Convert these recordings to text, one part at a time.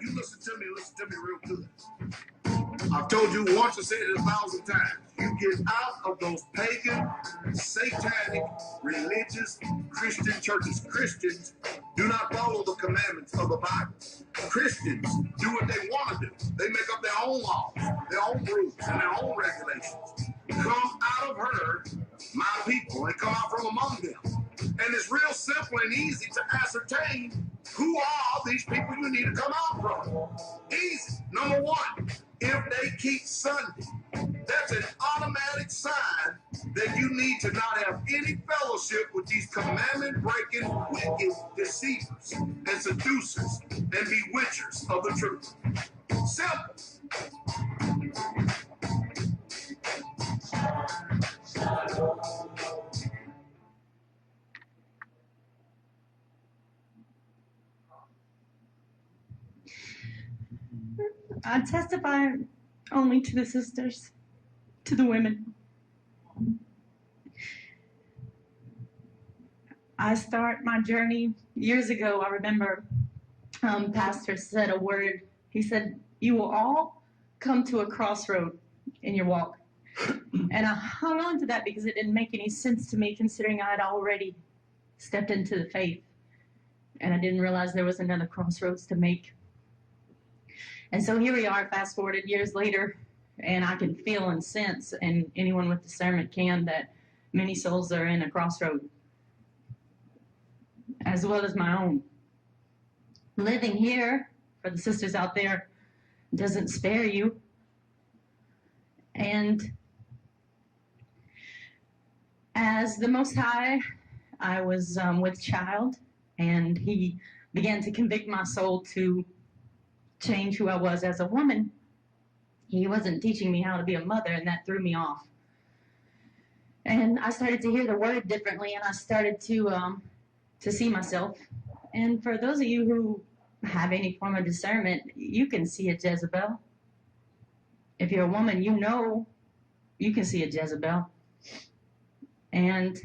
you listen to me real good. I've told you once, I said it 1,000 times. You get out of those pagan, satanic, religious, Christian churches. Christians do not follow the commandments of the Bible. Christians do what they want to do. They make up their own laws, their own rules, and their own regulations. Come out of her, my people, and come out from among them. And it's real simple and easy to ascertain who are these people you need to come out from. Easy. Number one, if they keep Sunday, that's an automatic sign that you need to not have any fellowship with these commandment-breaking, wicked deceivers and seducers and bewitchers of the truth. Simple. I testify only to the sisters, to the women. I start my journey years ago. I remember pastor said a word. He said, you will all come to a crossroad in your walk. And I hung on to that because it didn't make any sense to me, considering I had already stepped into the faith. And I didn't realize there was another crossroads to make. And so here we are, fast forwarded years later, and I can feel and sense, and anyone with discernment can, that many souls are in a crossroad, as well as my own. Living here, for the sisters out there, doesn't spare you. And as the Most High, I was with child, and he began to convict my soul to change who I was as a woman. He wasn't teaching me how to be a mother, and that threw me off. And I started to hear the word differently, and I started to see myself. And for those of you who have any form of discernment, you can see a Jezebel. If you're a woman, you know you can see a Jezebel. And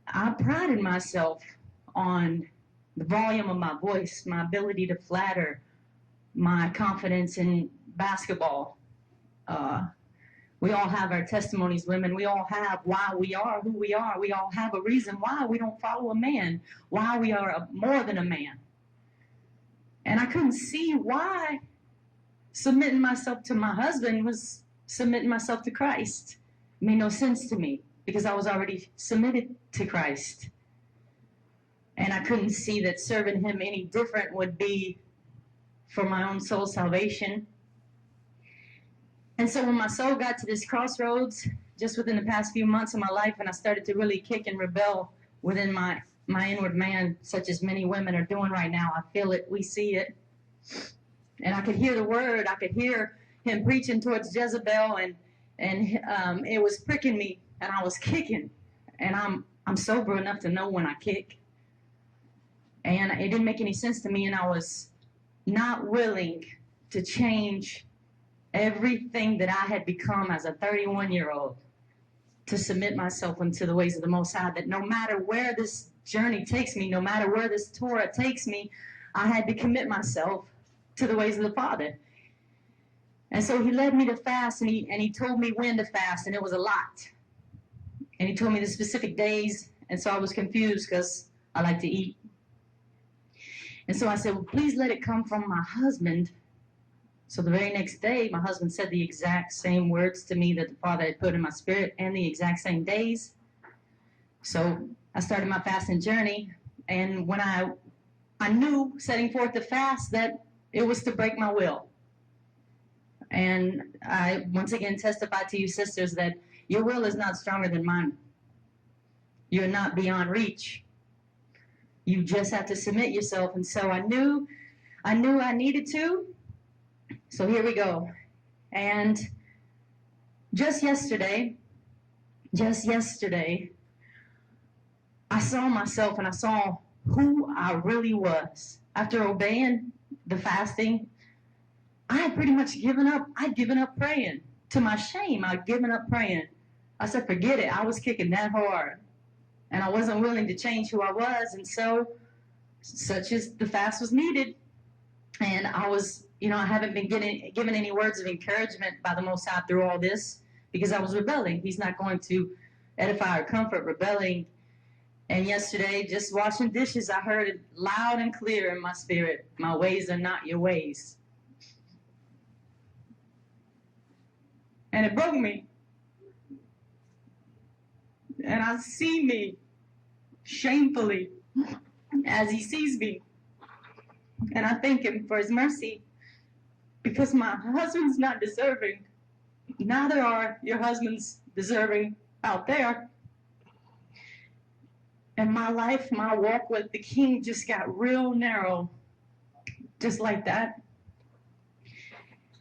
I prided myself on the volume of my voice, my ability to flatter, my confidence in basketball. We all have our testimonies, women. We all have why we are who we are. We all have a reason why we don't follow a man, why we are more than a man. And I couldn't see why submitting myself to my husband was submitting myself to Christ. It made no sense to me because I was already submitted to Christ. And I couldn't see that serving him any different would be for my own soul salvation. And so when my soul got to this crossroads, just within the past few months of my life, and I started to really kick and rebel within my inward man, such as many women are doing right now. I feel it, we see it. And I could hear the word, I could hear him preaching towards Jezebel, and it was pricking me, and I was kicking. And I'm sober enough to know when I kick. And it didn't make any sense to me, and I was not willing to change everything that I had become as a 31-year-old, to submit myself into the ways of the Most High, that no matter where this journey takes me, no matter where this Torah takes me, I had to commit myself to the ways of the Father. And so he led me to fast, and he told me when to fast, and it was a lot. And he told me the specific days, and so I was confused because I like to eat. And so I said, well, please let it come from my husband. So the very next day, my husband said the exact same words to me that the Father had put in my spirit, and the exact same days. So I started my fasting journey, and when I knew, setting forth the fast, that it was to break my will. And I once again testify to you sisters that your will is not stronger than mine. You're not beyond reach. You just have to submit yourself. And so I knew I needed to. So here we go. And just yesterday, I saw myself, and I saw who I really was. After obeying the fasting, I had pretty much given up. I'd given up praying. To my shame, I'd given up praying. I said, forget it. I was kicking that hard. And I wasn't willing to change who I was. And so, such as the fast was needed. And I was, I haven't been given any words of encouragement by the Most High through all this because I was rebelling. He's not going to edify or comfort rebelling. And yesterday, just washing dishes, I heard it loud and clear in my spirit. My ways are not your ways. And it broke me. And I see me shamefully as he sees me. And I thank him for his mercy because my husband's not deserving. Neither are your husbands deserving out there. And my life, my walk with the King just got real narrow, just like that.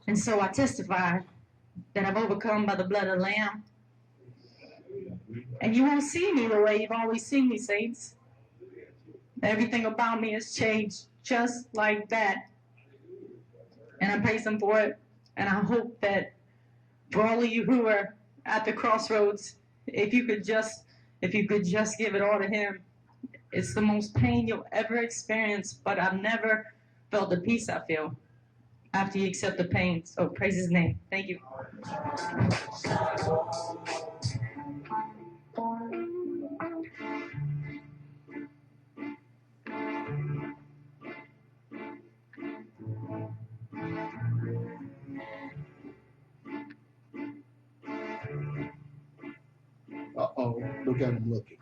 And so I testify that I've overcome by the blood of the Lamb. And you won't see me the way you've always seen me, saints. Everything about me has changed just like that. And I praise him for it. And I hope that for all of you who are at the crossroads, if you could just give it all to him. It's the most pain you'll ever experience, but I've never felt the peace I feel after you accept the pain. So praise his name. Thank you. Uh-oh, look at him looking.